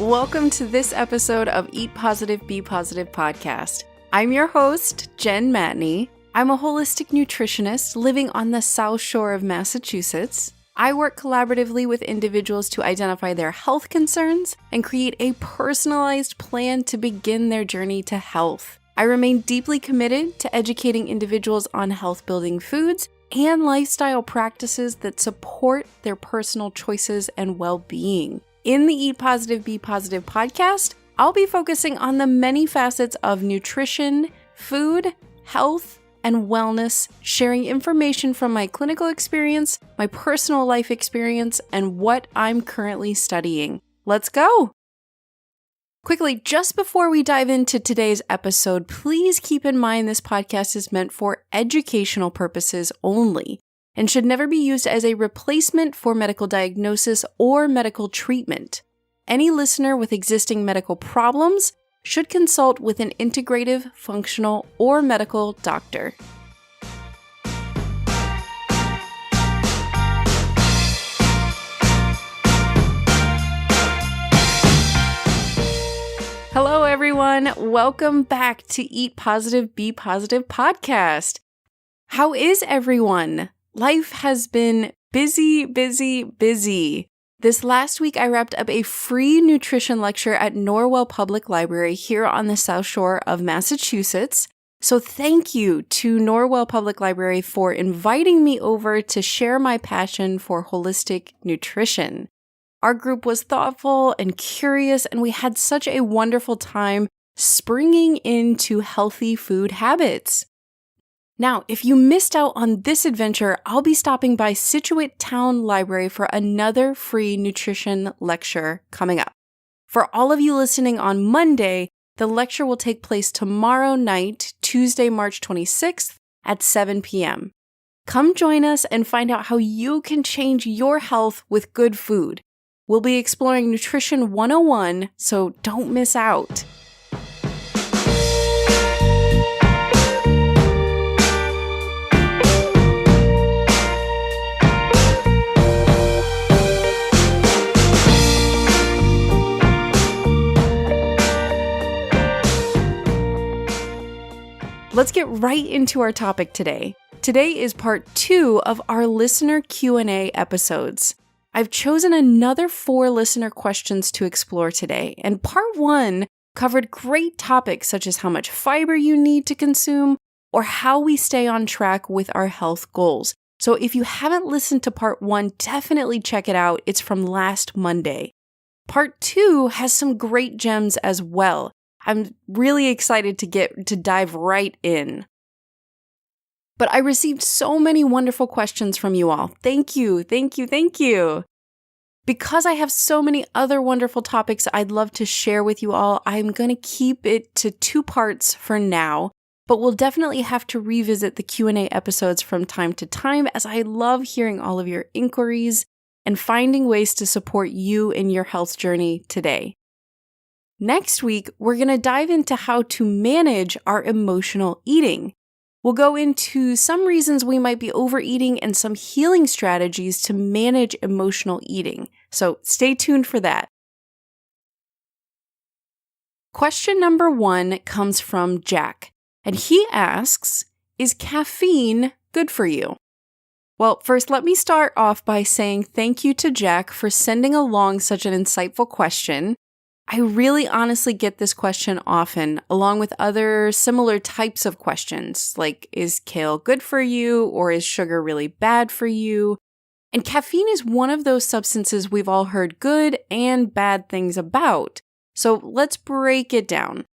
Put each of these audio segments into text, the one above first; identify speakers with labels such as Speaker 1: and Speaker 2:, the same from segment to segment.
Speaker 1: Welcome to this episode of Eat Positive, Be Positive podcast. I'm your host, Jen Matney. I'm a holistic nutritionist living on the South Shore of Massachusetts. I work collaboratively with individuals to identify their health concerns and create a personalized plan to begin their journey to health. I remain deeply committed to educating individuals on health-building foods and lifestyle practices that support their personal choices and well-being. In the Eat Positive, Be Positive podcast, I'll be focusing on the many facets of nutrition, food, health, and wellness, sharing information from my clinical experience, my personal life experience, and what I'm currently studying. Let's go! Quickly, just before we dive into today's episode, please keep in mind this podcast is meant for educational purposes only and should never be used as a replacement for medical diagnosis or medical treatment. Any listener with existing medical problems should consult with an integrative, functional, or medical doctor. Hello, everyone. Welcome back to Eat Positive, Be Positive podcast. How is everyone? Life has been busy. This last week, I wrapped up a free nutrition lecture at Norwell Public Library here on the South Shore of Massachusetts. So thank you to Norwell Public Library for inviting me over to share my passion for holistic nutrition. Our group was thoughtful and curious, and we had such a wonderful time springing into healthy food habits. Now, if you missed out on this adventure, I'll be stopping by Scituate Town Library for another free nutrition lecture coming up. For all of you listening on Monday, the lecture will take place tomorrow night, Tuesday, March 26th at 7 p.m. Come join us and find out how you can change your health with good food. We'll be exploring Nutrition 101, so don't miss out. Let's get right into our topic today. Today is part 2 of our listener Q&A episodes. I've chosen another 4 listener questions to explore today, and part 1 covered great topics such as how much fiber you need to consume or how we stay on track with our health goals. So if you haven't listened to part 1, definitely check it out. It's from last Monday. Part 2 has some great gems as well. I'm really excited to dive right in. But I received so many wonderful questions from you all. Thank you. Because I have so many other wonderful topics I'd love to share with you all, I'm going to keep it to 2 parts for now, but we'll definitely have to revisit the Q&A episodes from time to time as I love hearing all of your inquiries and finding ways to support you in your health journey today. Next week, we're going to dive into how to manage our emotional eating. We'll go into some reasons we might be overeating and some healing strategies to manage emotional eating. So stay tuned for that. Question number 1 comes from Jack, and he asks, is caffeine good for you? Well, first, let me start off by saying thank you to Jack for sending along such an insightful question. I really honestly get this question often, along with other similar types of questions, like is kale good for you or is sugar really bad for you? And caffeine is one of those substances we've all heard good and bad things about. So let's break it down.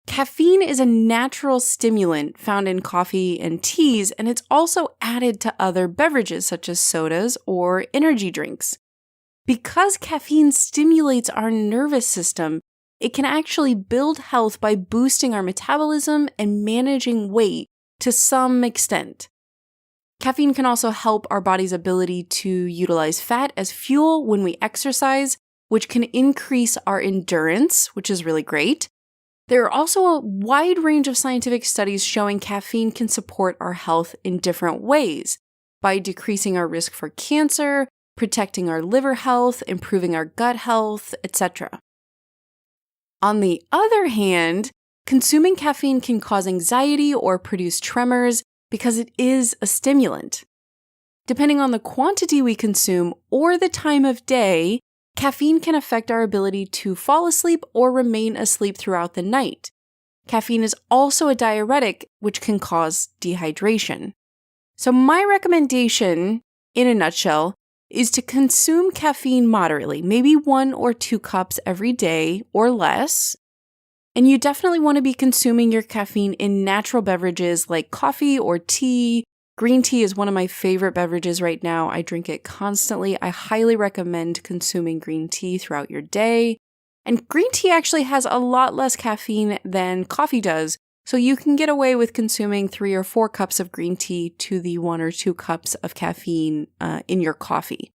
Speaker 1: Caffeine is a natural stimulant found in coffee and teas, and it's also added to other beverages such as sodas or energy drinks. Because caffeine stimulates our nervous system, it can actually build health by boosting our metabolism and managing weight to some extent. Caffeine can also help our body's ability to utilize fat as fuel when we exercise, which can increase our endurance, which is really great. There are also a wide range of scientific studies showing caffeine can support our health in different ways by decreasing our risk for cancer, protecting our liver health, improving our gut health, etc. On the other hand, consuming caffeine can cause anxiety or produce tremors because it is a stimulant. Depending on the quantity we consume or the time of day, caffeine can affect our ability to fall asleep or remain asleep throughout the night. Caffeine is also a diuretic, which can cause dehydration. So my recommendation, in a nutshell, is to consume caffeine moderately, maybe 1 or 2 cups every day or less. And you definitely want to be consuming your caffeine in natural beverages like coffee or tea. Green tea is one of my favorite beverages right now. I drink it constantly. I highly recommend consuming green tea throughout your day. And green tea actually has a lot less caffeine than coffee does, so you can get away with consuming 3 or 4 cups of green tea to the 1 or 2 cups of caffeine in your coffee.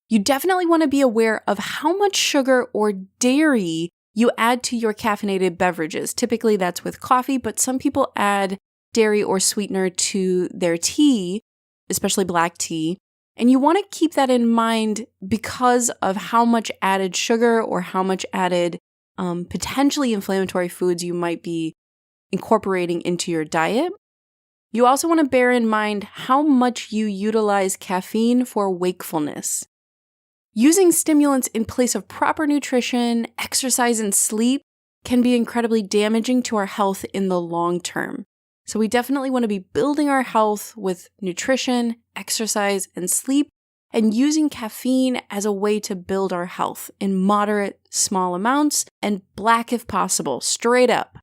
Speaker 1: You definitely want to be aware of how much sugar or dairy you add to your caffeinated beverages. Typically that's with coffee, but some people add dairy or sweetener to their tea, especially black tea. And you want to keep that in mind because of how much added sugar or how much added potentially inflammatory foods you might be incorporating into your diet. You also want to bear in mind how much you utilize caffeine for wakefulness. Using stimulants in place of proper nutrition, exercise, and sleep can be incredibly damaging to our health in the long term. So we definitely want to be building our health with nutrition, exercise, and sleep, and using caffeine as a way to build our health in moderate, small amounts, and black if possible, straight up.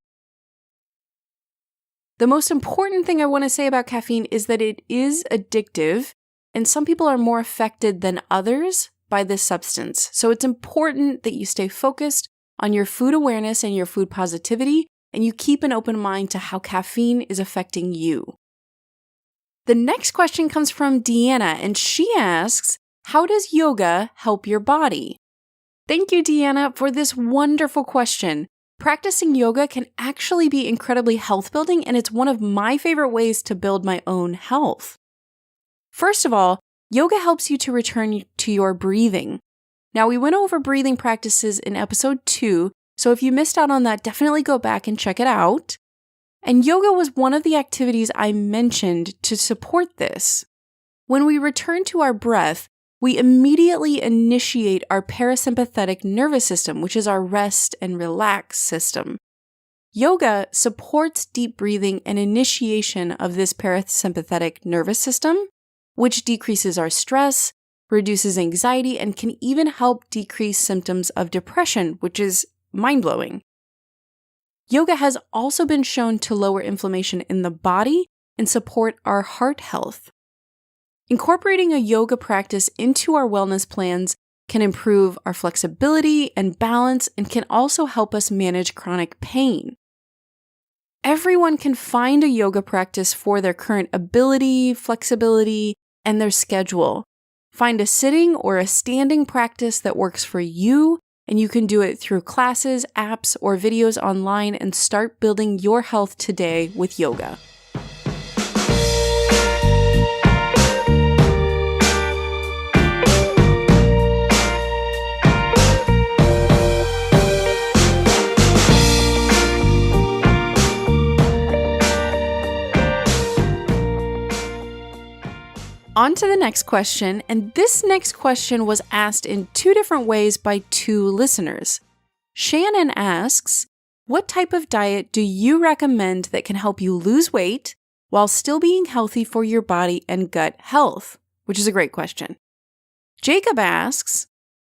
Speaker 1: The most important thing I want to say about caffeine is that it is addictive, and some people are more affected than others by this substance. So it's important that you stay focused on your food awareness and your food positivity, and you keep an open mind to how caffeine is affecting you. The next question comes from Deanna, and she asks, how does yoga help your body? Thank you, Deanna, for this wonderful question. Practicing yoga can actually be incredibly health building, and it's one of my favorite ways to build my own health. First of all, yoga helps you to return to your breathing. Now, we went over breathing practices in episode 2, so if you missed out on that, definitely go back and check it out. And yoga was one of the activities I mentioned to support this. When we return to our breath, we immediately initiate our parasympathetic nervous system, which is our rest and relax system. Yoga supports deep breathing and initiation of this parasympathetic nervous system, which decreases our stress, reduces anxiety, and can even help decrease symptoms of depression, which is mind-blowing. Yoga has also been shown to lower inflammation in the body and support our heart health. Incorporating a yoga practice into our wellness plans can improve our flexibility and balance and can also help us manage chronic pain. Everyone can find a yoga practice for their current ability, flexibility, and their schedule. Find a sitting or a standing practice that works for you, and you can do it through classes, apps, or videos online and start building your health today with yoga. On to the next question, and this next question was asked in 2 different ways by 2 listeners. Shannon asks, what type of diet do you recommend that can help you lose weight while still being healthy for your body and gut health? Which is a great question. Jacob asks,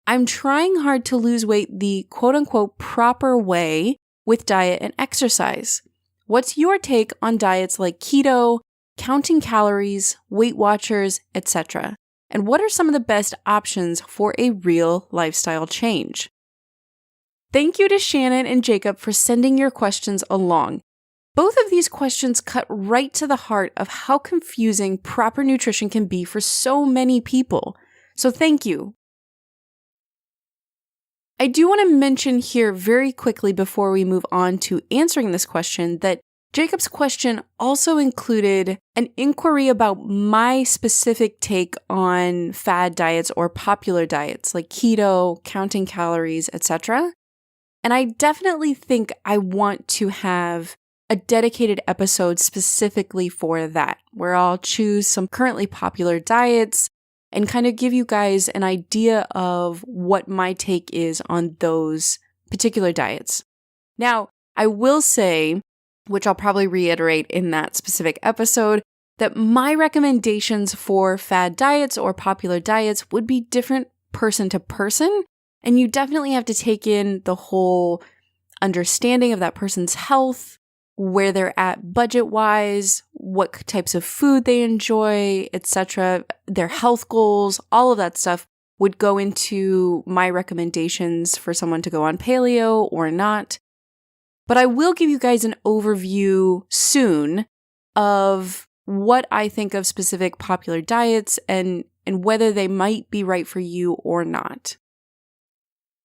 Speaker 1: I'm trying hard to lose weight the quote-unquote proper way with diet and exercise. What's your take on diets like keto, counting calories, Weight Watchers, etc.? And what are some of the best options for a real lifestyle change? Thank you to Shannon and Jacob for sending your questions along. Both of these questions cut right to the heart of how confusing proper nutrition can be for so many people. So thank you. I do want to mention here very quickly before we move on to answering this question that Jacob's question also included an inquiry about my specific take on fad diets or popular diets like keto, counting calories, etc. And I definitely think I want to have a dedicated episode specifically for that, where I'll choose some currently popular diets and kind of give you guys an idea of what my take is on those particular diets. Now, I will say, which I'll probably reiterate in that specific episode, that my recommendations for fad diets or popular diets would be different person to person, and you definitely have to take in the whole understanding of that person's health, where they're at budget-wise, what types of food they enjoy, etc., their health goals, all of that stuff would go into my recommendations for someone to go on paleo or not. But I will give you guys an overview soon of what I think of specific popular diets and whether they might be right for you or not.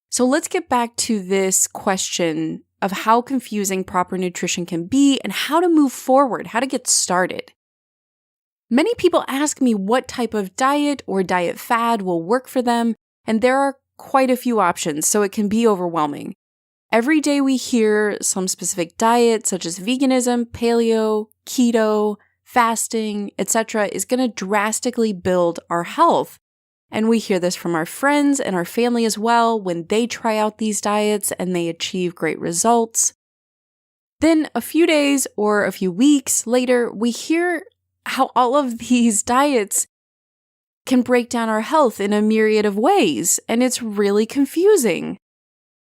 Speaker 1: So let's get back to this question of how confusing proper nutrition can be and how to move forward, how to get started. Many people ask me what type of diet or diet fad will work for them, and there are quite a few options, so it can be overwhelming. Every day we hear some specific diet, such as veganism, paleo, keto, fasting, etc., is going to drastically build our health. And we hear this from our friends and our family as well when they try out these diets and they achieve great results. Then a few days or a few weeks later, we hear how all of these diets can break down our health in a myriad of ways, and it's really confusing.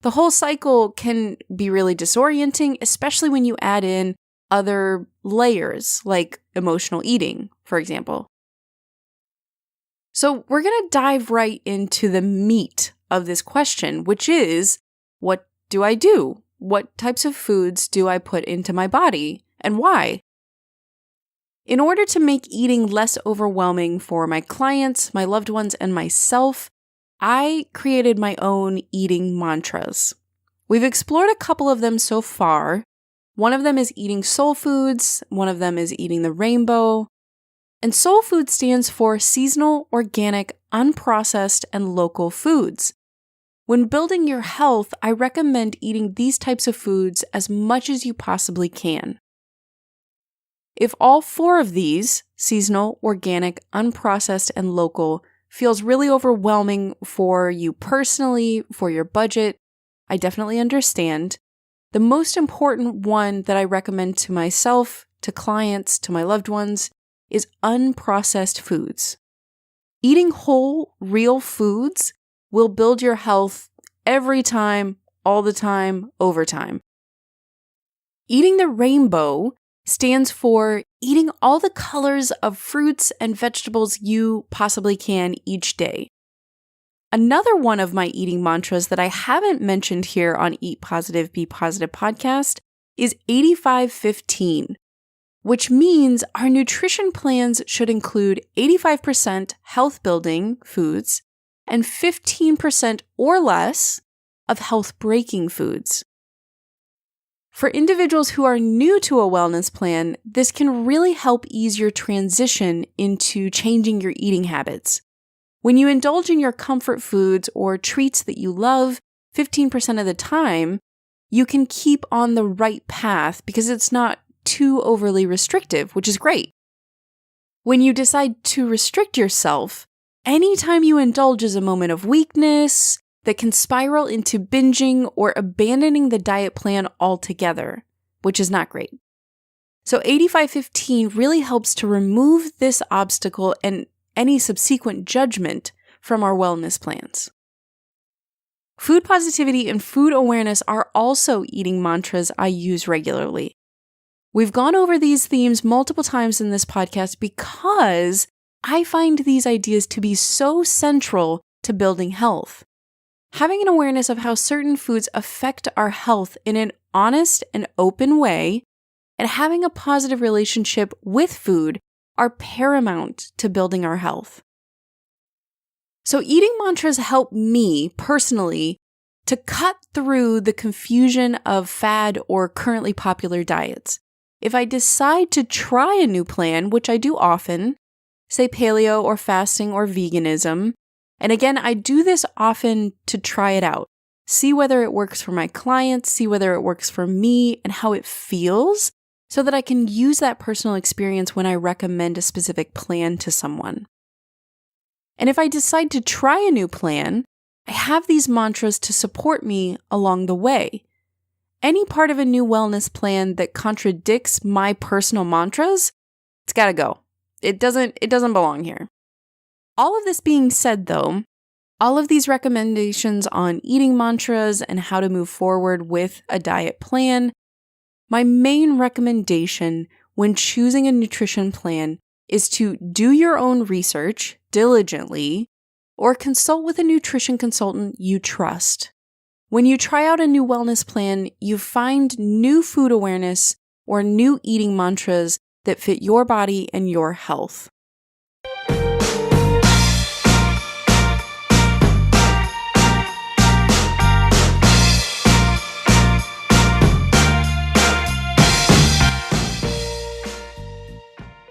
Speaker 1: The whole cycle can be really disorienting, especially when you add in other layers like emotional eating, for example. So we're going to dive right into the meat of this question, which is, what do I do? What types of foods do I put into my body, and why? In order to make eating less overwhelming for my clients, my loved ones, and myself, I created my own eating mantras. We've explored a couple of them so far. One of them is eating soul foods, one of them is eating the rainbow. And soul food stands for seasonal, organic, unprocessed, and local foods. When building your health, I recommend eating these types of foods as much as you possibly can. If all four of these, seasonal, organic, unprocessed, and local, feels really overwhelming for you personally, for your budget, I definitely understand. The most important one that I recommend to myself, to clients, to my loved ones, is unprocessed foods. Eating whole, real foods will build your health every time, all the time, over time. Eating the rainbow stands for eating all the colors of fruits and vegetables you possibly can each day. Another one of my eating mantras that I haven't mentioned here on Eat Positive, Be Positive podcast is 85-15, which means our nutrition plans should include 85% health-building foods and 15% or less of health-breaking foods. For individuals who are new to a wellness plan, this can really help ease your transition into changing your eating habits. When you indulge in your comfort foods or treats that you love 15% of the time, you can keep on the right path because it's not too overly restrictive, which is great. When you decide to restrict yourself, anytime you indulge is a moment of weakness that can spiral into binging or abandoning the diet plan altogether, which is not great. So 85-15 really helps to remove this obstacle and any subsequent judgment from our wellness plans. Food positivity and food awareness are also eating mantras I use regularly. We've gone over these themes multiple times in this podcast because I find these ideas to be so central to building health. Having an awareness of how certain foods affect our health in an honest and open way, and having a positive relationship with food are paramount to building our health. So eating mantras help me personally to cut through the confusion of fad or currently popular diets. If I decide to try a new plan, which I do often, say paleo or fasting or veganism, and again, I do this often to try it out. see whether it works for my clients, see whether it works for me and how it feels so that I can use that personal experience when I recommend a specific plan to someone. And if I decide to try a new plan, I have these mantras to support me along the way. Any part of a new wellness plan that contradicts my personal mantras, it's gotta go. It doesn't belong here. All of this being said though, all of these recommendations on eating mantras and how to move forward with a diet plan, my main recommendation when choosing a nutrition plan is to do your own research diligently or consult with a nutrition consultant you trust. When you try out a new wellness plan, you find new food awareness or new eating mantras that fit your body and your health.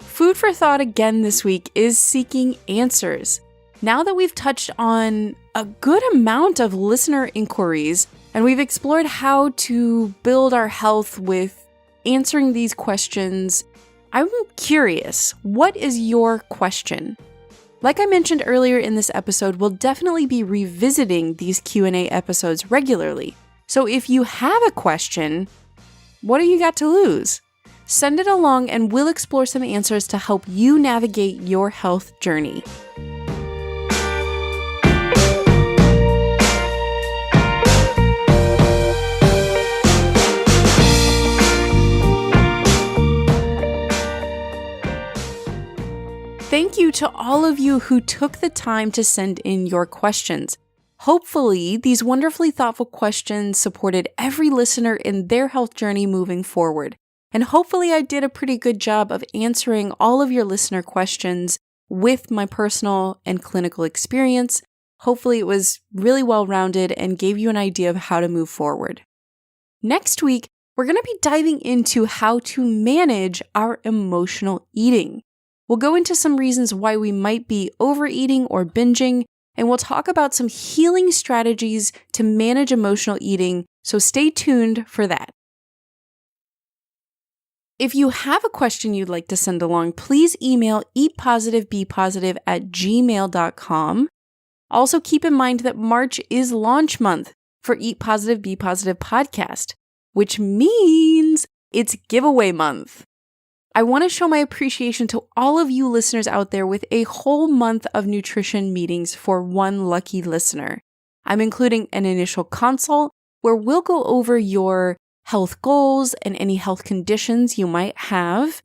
Speaker 1: Food for thought again this week is seeking answers. Now that we've touched on a good amount of listener inquiries and we've explored how to build our health with answering these questions, I'm curious, what is your question? Like I mentioned earlier in this episode, we'll definitely be revisiting these Q&A episodes regularly. So if you have a question, what do you got to lose? Send it along and we'll explore some answers to help you navigate your health journey. Thank you to all of you who took the time to send in your questions. Hopefully, these wonderfully thoughtful questions supported every listener in their health journey moving forward. And hopefully I did a pretty good job of answering all of your listener questions with my personal and clinical experience. Hopefully it was really well-rounded and gave you an idea of how to move forward. Next week, we're going to be diving into how to manage our emotional eating. We'll go into some reasons why we might be overeating or binging, and we'll talk about some healing strategies to manage emotional eating, so stay tuned for that. If you have a question you'd like to send along, please email eatpositivebepositive@gmail.com. Also keep in mind that March is launch month for Eat Positive, Be Positive podcast, which means it's giveaway month. I want to show my appreciation to all of you listeners out there with a whole month of nutrition meetings for one lucky listener. I'm including an initial consult where we'll go over your health goals and any health conditions you might have.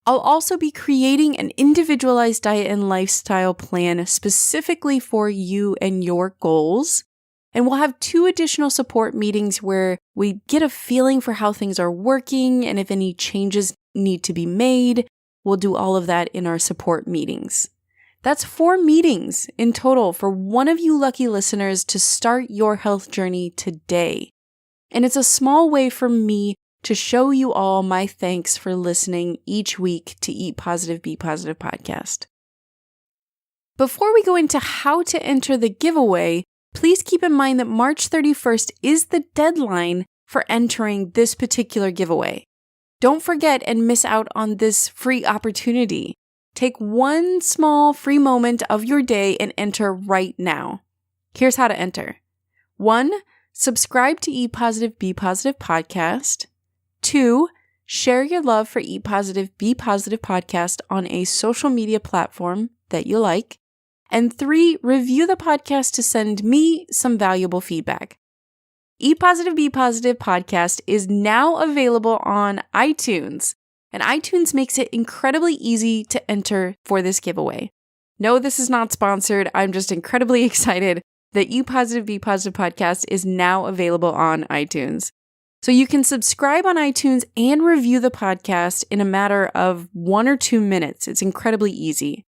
Speaker 1: I'll also be creating an individualized diet and lifestyle plan specifically for you and your goals. And we'll have 2 additional support meetings where we get a feeling for how things are working and if any changes need to be made. We'll do all of that in our support meetings. That's 4 meetings in total for one of you lucky listeners to start your health journey today. And it's a small way for me to show you all my thanks for listening each week to Eat Positive, Be Positive podcast. Before we go into how to enter the giveaway, please keep in mind that March 31st is the deadline for entering this particular giveaway. Don't forget and miss out on this free opportunity. Take one small free moment of your day and enter right now. Here's how to enter. 1, subscribe to Eat Positive, Be Positive podcast. 2, share your love for Eat Positive, Be Positive podcast on a social media platform that you like. And 3, review the podcast to send me some valuable feedback. Eat Positive, Be Positive podcast is now available on iTunes, and iTunes makes it incredibly easy to enter for this giveaway. No, this is not sponsored. I'm just incredibly excited that Eat Positive, Be Positive podcast is now available on iTunes. So you can subscribe on iTunes and review the podcast in a matter of 1 or 2 minutes. It's incredibly easy.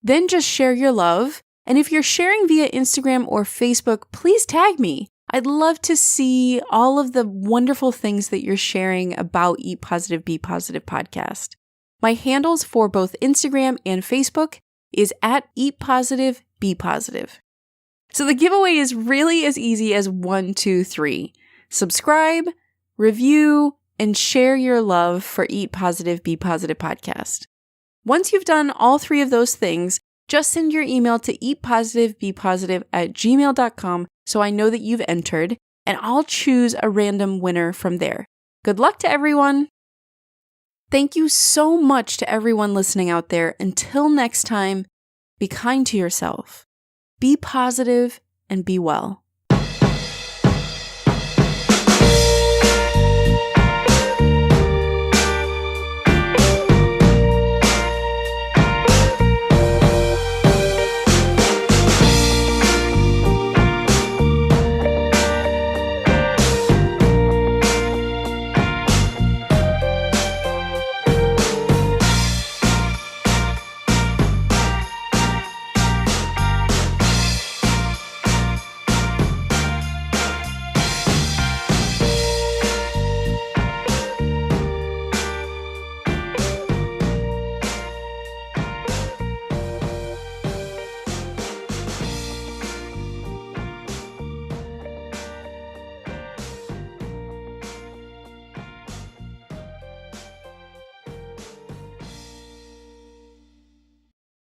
Speaker 1: Then just share your love. And if you're sharing via Instagram or Facebook, please tag me. I'd love to see all of the wonderful things that you're sharing about Eat Positive, Be Positive podcast. My handles for both Instagram and Facebook is @eatpositivebepositive. So the giveaway is really as easy as 1, 2, 3. Subscribe, review, and share your love for Eat Positive, Be Positive podcast. Once you've done all 3 of those things, just send your email to eatpositivebepositive@gmail.com so I know that you've entered, and I'll choose a random winner from there. Good luck to everyone! Thank you so much to everyone listening out there. Until next time, be kind to yourself, be positive, and be well.